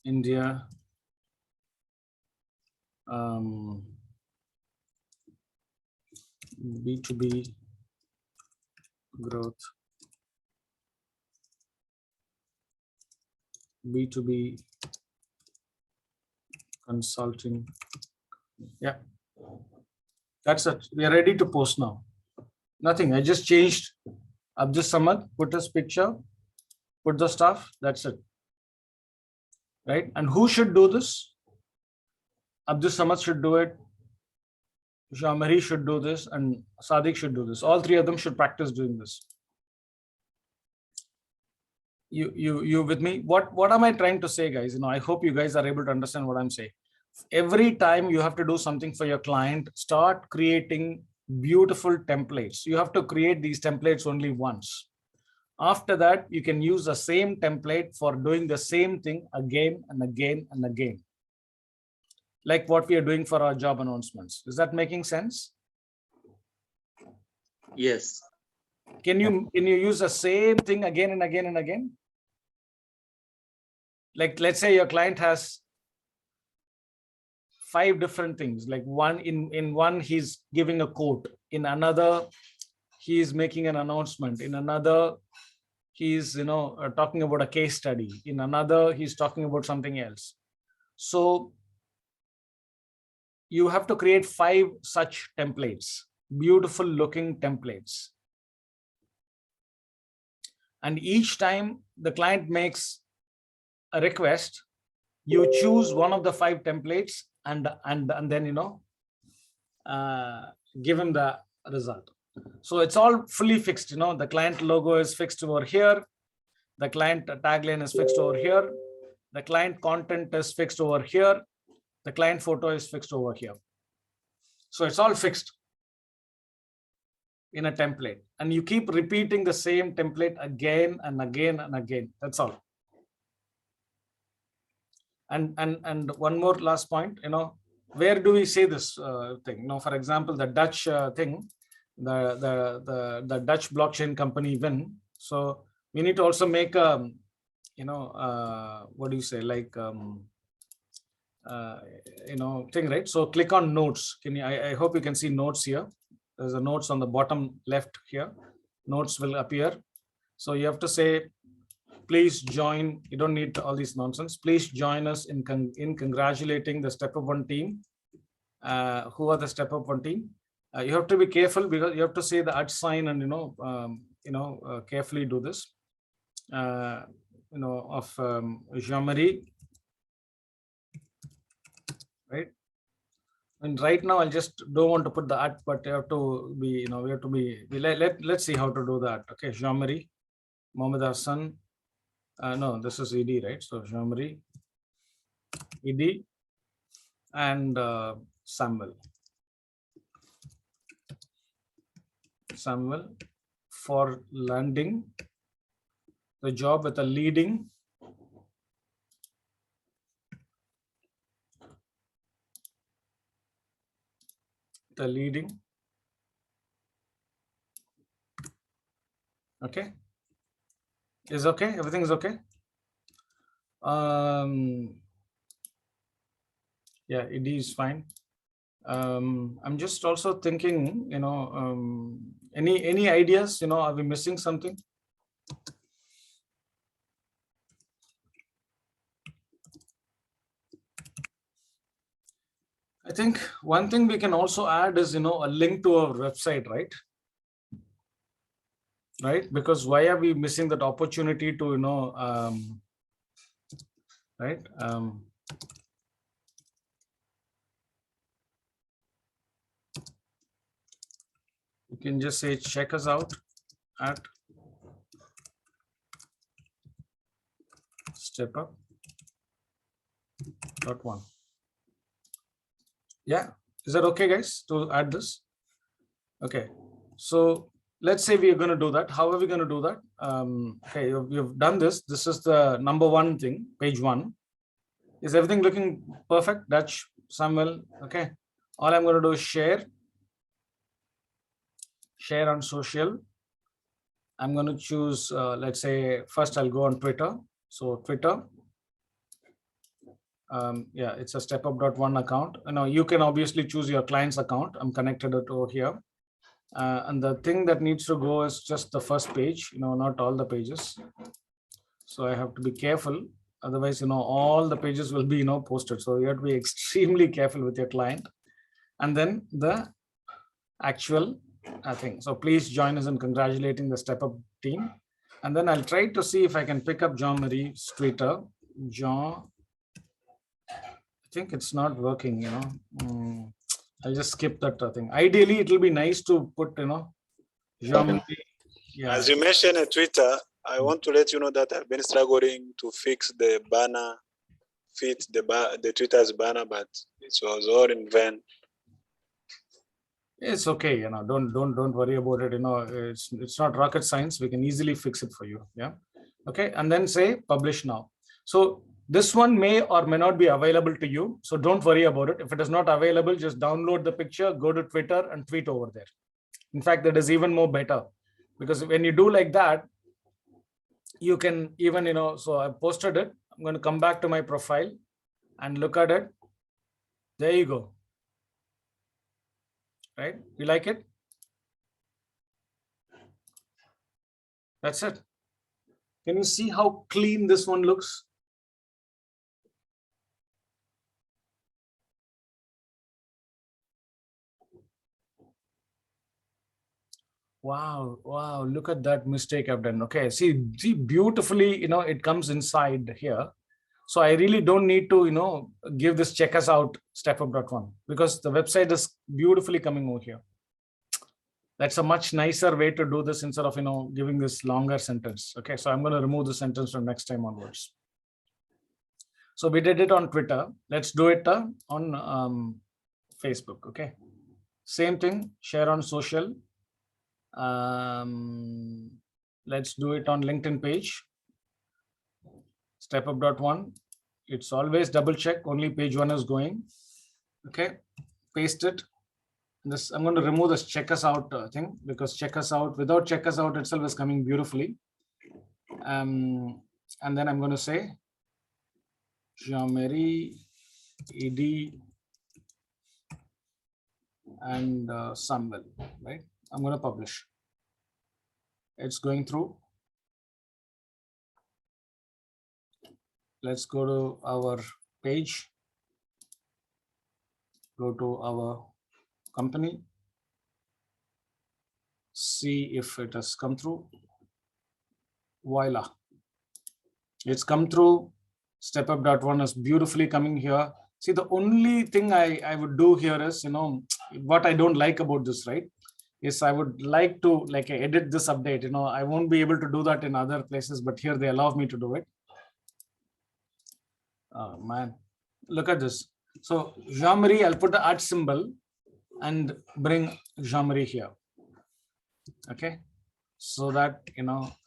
India, B2B growth, B2B consulting. Yeah, that's it. We are ready to post now. Nothing. I just changed Abdus Samad, put his picture, put the stuff. That's it. Right? And who should do this? Abdus Samad should do it. Jean-Marie should do this, and Sadiq should do this. All three of them should practice doing this. You with me? What am I trying to say, guys? I hope you guys are able to understand what I'm saying. Every time you have to do something for your client, start creating beautiful templates. You have to create these templates only once. After that, you can use the same template for doing the same thing again and again and again. Like what we are doing for our job announcements. Is that making sense? Yes. Can you use the same thing again and again and again? Like, let's say your client has 5 different things. Like in one, he's giving a quote. In another, he is making an announcement. In another, he's talking about a case study. In another, he's talking about something else. So you have to create 5 such templates, beautiful looking templates. And each time the client makes a request, you choose one of the 5 templates and then give him the result. So it's all fully fixed. The client logo is fixed over here. The client tagline is fixed over here. The client content is fixed over here. The client photo is fixed over here. So it's all fixed in a template. And you keep repeating the same template again and again and again. That's all. And one more last point, where do we say this thing? For example, the Dutch thing, the Dutch blockchain company WIN. So we need to also make a what do you say, like, thing, right? So click on notes. I hope you can see notes here. There's a notes on the bottom left here. Notes will appear. So you have to say, please join. You don't need all these nonsense. Please join us in congratulating the Step Up One team. Who are the Step Up One team? You have to be careful because you have to say the @ sign and carefully do this. Of Jean-Marie, right? And right now, I just don't want to put the @ but you have to be, we have to be. Let's see how to do that. Okay, Jean-Marie, Mohamed Hassan. No, this is ED, right? So Jean-Marie, ED, and Samuel. Samuel for landing the job with a leading okay, is okay, everything is okay. Yeah, ED is fine. I'm just also thinking, any ideas, are we missing something? I think one thing we can also add is, a link to our website, right? Right? Because why are we missing that opportunity to, right? You can just say, check us out at stepup.one. Yeah, is that okay, guys, to add this? Okay, so let's say we are going to do that. How are we going to do that? Okay, you've done this. This is the number 1 thing, page 1. Is everything looking perfect? Dutch, Samuel, okay. All I'm going to do is share on social. I'm going to choose, let's say, first I'll go on Twitter. So Twitter. Yeah, it's a stepup.one account. You can obviously choose your client's account. I'm connected it over here. And the thing that needs to go is just the first page, not all the pages. So I have to be careful. Otherwise, all the pages will be, posted. So you have to be extremely careful with your client. And then the actual thing. So please join us in congratulating the Step Up team. And then I'll try to see if I can pick up Jean-Marie's Twitter. I think it's not working, I'll just skip that thing. Ideally, it will be nice to put, Jean-Marie. Yeah. As you mentioned in Twitter, I want to let you know that I've been struggling to fix the banner, fit the Twitter's banner, but it was all in vain. It's okay, don't worry about it. It's not rocket science. We can easily fix it for you. Yeah. Okay. And then say publish now. So this one may or may not be available to you. So don't worry about it. If it is not available, just download the picture, go to Twitter and tweet over there. In fact, that is even more better, because when you do like that, you can even, so I posted it. I'm going to come back to my profile and look at it. There you go. Right? You like it? That's it. Can you see how clean this one looks? Wow, look at that mistake I've done. Okay, see beautifully, it comes inside here. So I really don't need to, give this check us out stepup.one, because the website is beautifully coming over here. That's a much nicer way to do this instead of, giving this longer sentence. Okay, so I'm going to remove the sentence from next time onwards. So we did it on Twitter. Let's do it on Facebook. Okay, same thing, share on social. Let's do it on LinkedIn page. Stepup.one. It's always double check, only page 1 is going. Okay, paste it. This I'm going to remove this check us out thing, because check us out without check us out itself is coming beautifully. And then I'm going to say Jean-Marie, Ed, and Samuel, right? I'm going to publish. It's going through. Let's go to our page. Go to our company. See if it has come through. Voila. It's come through. StepUp.1 is beautifully coming here. See, the only thing I would do here is, what I don't like about this, right? Is I would like to edit this update. I won't be able to do that in other places, but here they allow me to do it. Oh man, look at this. So Jean-Marie, I'll put the @ symbol and bring Jean-Marie here. Okay, so that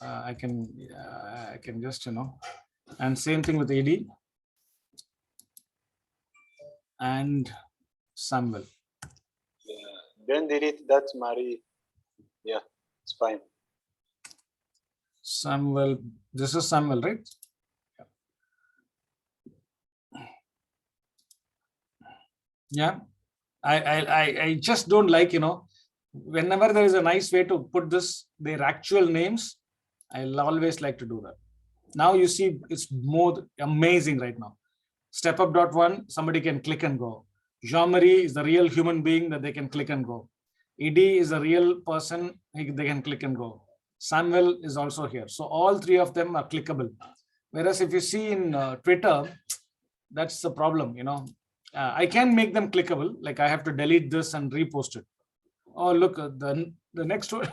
I can just and same thing with Ed and Samuel. Then delete that Marie. Yeah, it's fine. Samuel, this is Samuel, right? Yeah, I just don't like, whenever there is a nice way to put their actual names, I'll always like to do that. Now you see it's more amazing right now. StepUp.1, somebody can click and go. Jean-Marie is the real human being that they can click and go. Ed is a real person, they can click and go. Samuel is also here. So all three of them are clickable. Whereas if you see in Twitter, that's the problem, I can make them clickable, like I have to delete this and repost it. Oh, look, the next one,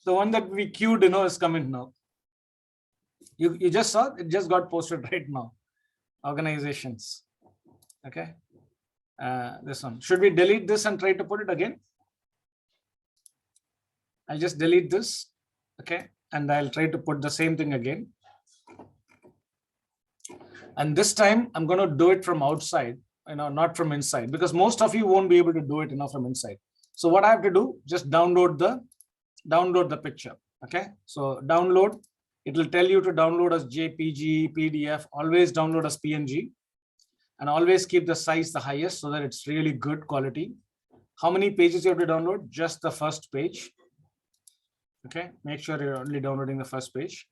the one that we queued, is coming now. You just saw, it just got posted right now. Organizations. Okay. This one. Should we delete this and try to put it again? I'll just delete this. Okay. And I'll try to put the same thing again. And this time I'm going to do it from outside, not from inside, because most of you won't be able to do it from inside. So what I have to do, just download the picture. Okay. So download, it will tell you to download as JPG, PDF, always download as PNG, and always keep the size the highest so that it's really good quality. How many pages you have to download? Just the first page. Okay. Make sure you're only downloading the first page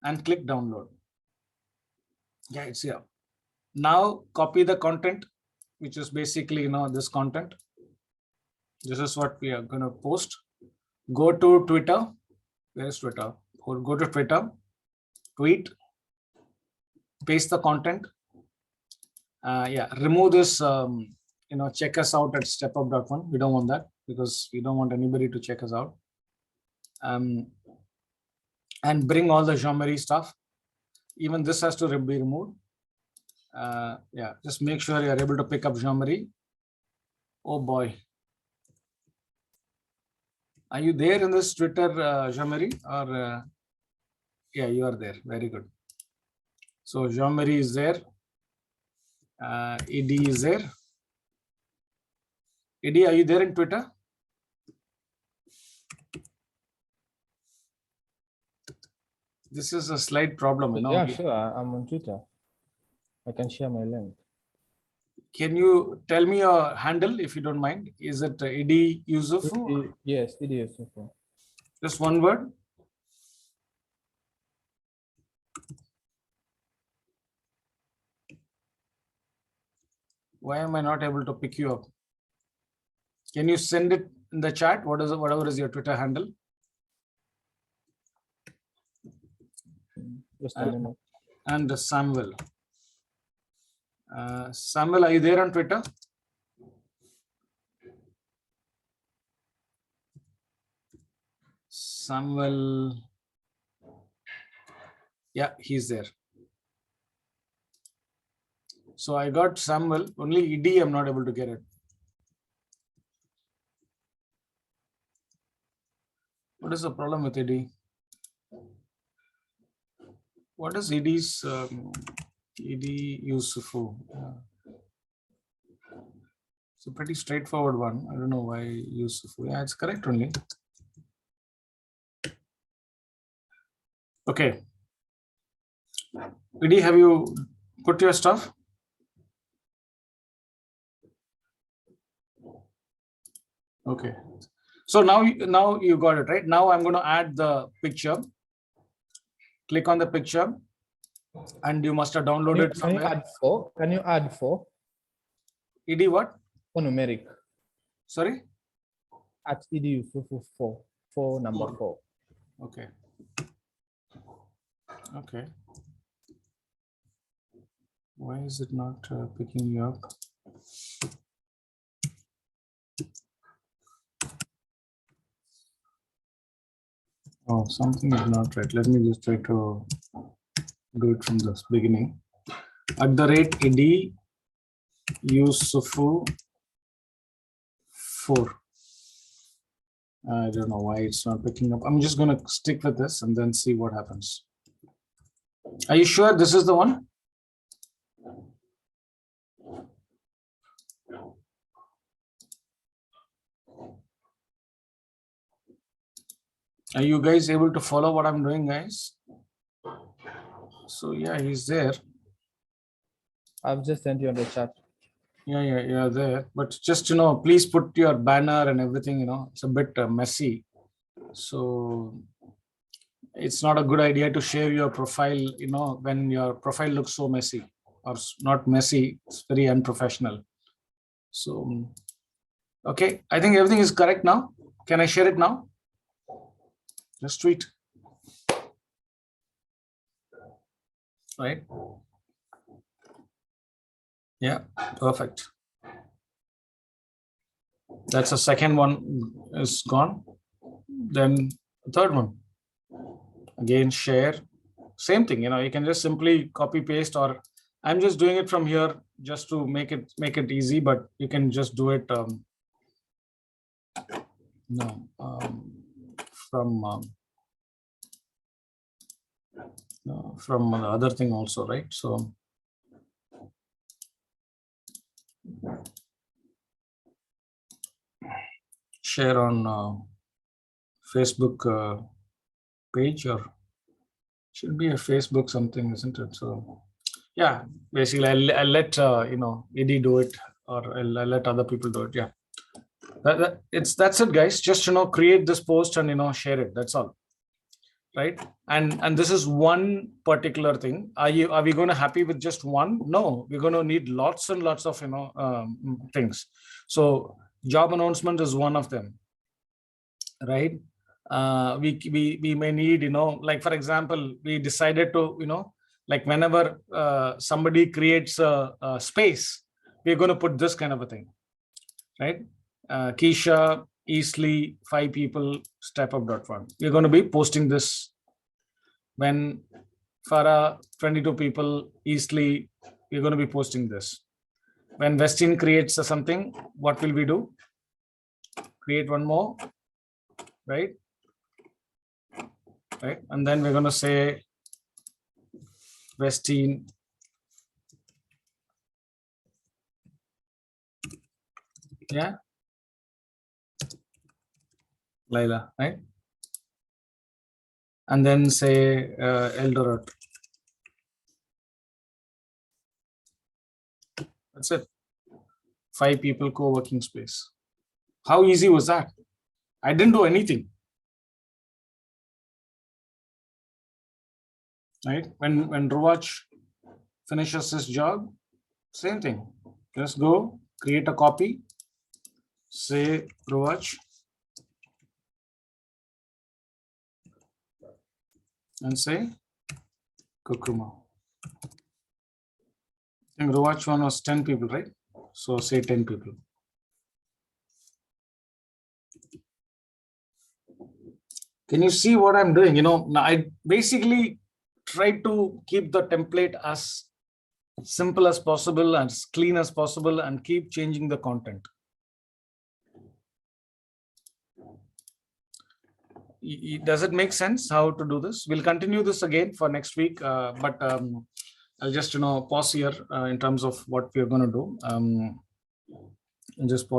and click download. Yeah, it's here. Now copy the content, which is basically, this content. This is what we are going to post. Go to Twitter. Where is Twitter? Go to Twitter, tweet, paste the content. Yeah, remove this, check us out at StepUp.1. We don't want that because we don't want anybody to check us out. And bring all the Jean-Marie stuff. Even this has to be removed. Yeah, just make sure you're able to pick up Jean-Marie. Oh boy. Are you there in this Twitter, Jean-Marie? Or yeah, you are there. Very good. So Jean-Marie is there. Ed is there. Ed, are you there in Twitter? This is a slight problem, Yeah, sure. I'm on Twitter. I can share my link. Can you tell me your handle if you don't mind? Is it Ed Yusufu? Yes, Ed Yusufu. Just one word. Why am I not able to pick you up? Can you send it in the chat? Whatever is your Twitter handle? Just a minute. And Samuel. Samuel, are you there on Twitter? Samuel. Yeah, he's there. So I got Samuel, only Ed, I'm not able to get it. What is the problem with Ed? What is Ed's Ed Yusufu? It's a pretty straightforward one. I don't know why Yusufu. Yeah, it's correct only. Okay. Vidi, have you put your stuff? Okay. So now you got it, right? Now I'm going to add the picture. Click on the picture, and you must have downloaded. Can you add 4? Can you add 4? ED what? For numeric. Sorry? At edu 4 number 4. Okay. Okay. Why is it not picking you up? Oh, something is not right. Let me just try to do it from the beginning. @ed Yusufu 4. I don't know why it's not picking up. I'm just going to stick with this and then see what happens. Are you sure this is the one? Are you guys able to follow what I'm doing, guys? So yeah, he's there. I've just sent you on the chat. Yeah, there. But just, please put your banner and everything, it's a bit messy. So it's not a good idea to share your profile, when your profile looks so messy, or not messy, it's very unprofessional. So, okay, I think everything is correct now. Can I share it now? Just tweet. Right. Yeah, perfect. That's the second one is gone. Then the third one. Again, share. Same thing, you can just simply copy paste, or I'm just doing it from here just to make it easy, but you can just do it from the other thing also, right? So share on Facebook page, or should be a Facebook something, isn't it? So yeah, basically I'll let Ed do it, or I'll let other people do it. Yeah, that's it, guys. Just create this post and share it. That's all. Right. And this is one particular thing. Are we going to happy with just one? No, we're going to need lots and lots of things. So job announcement is one of them, right? We may need, like for example, we decided to, like whenever somebody creates a space, we're going to put this kind of a thing, right? Keisha, Eastleigh, 5 people, StepUp.1. We're going to be posting this. When Farah, 22 people, Eastleigh, we're going to be posting this. When Westin creates something, what will we do? Create one more, right? Right, and then we're going to say Westin Laila, right? And then say Eldoret. That's it. 5 people co-working space. How easy was that? I didn't do anything. Right? When Ruwach finishes his job, same thing. Just go create a copy. Say Ruwach. And say Kukuma. I think Ruwach one was 10 people, right? So say 10 people. Can you see what I'm doing? Now I basically try to keep the template as simple as possible, as clean as possible, and keep changing the content. Does it make sense how to do this? We'll continue this again for next week, but I'll just pause here in terms of what we're going to do. Just pause.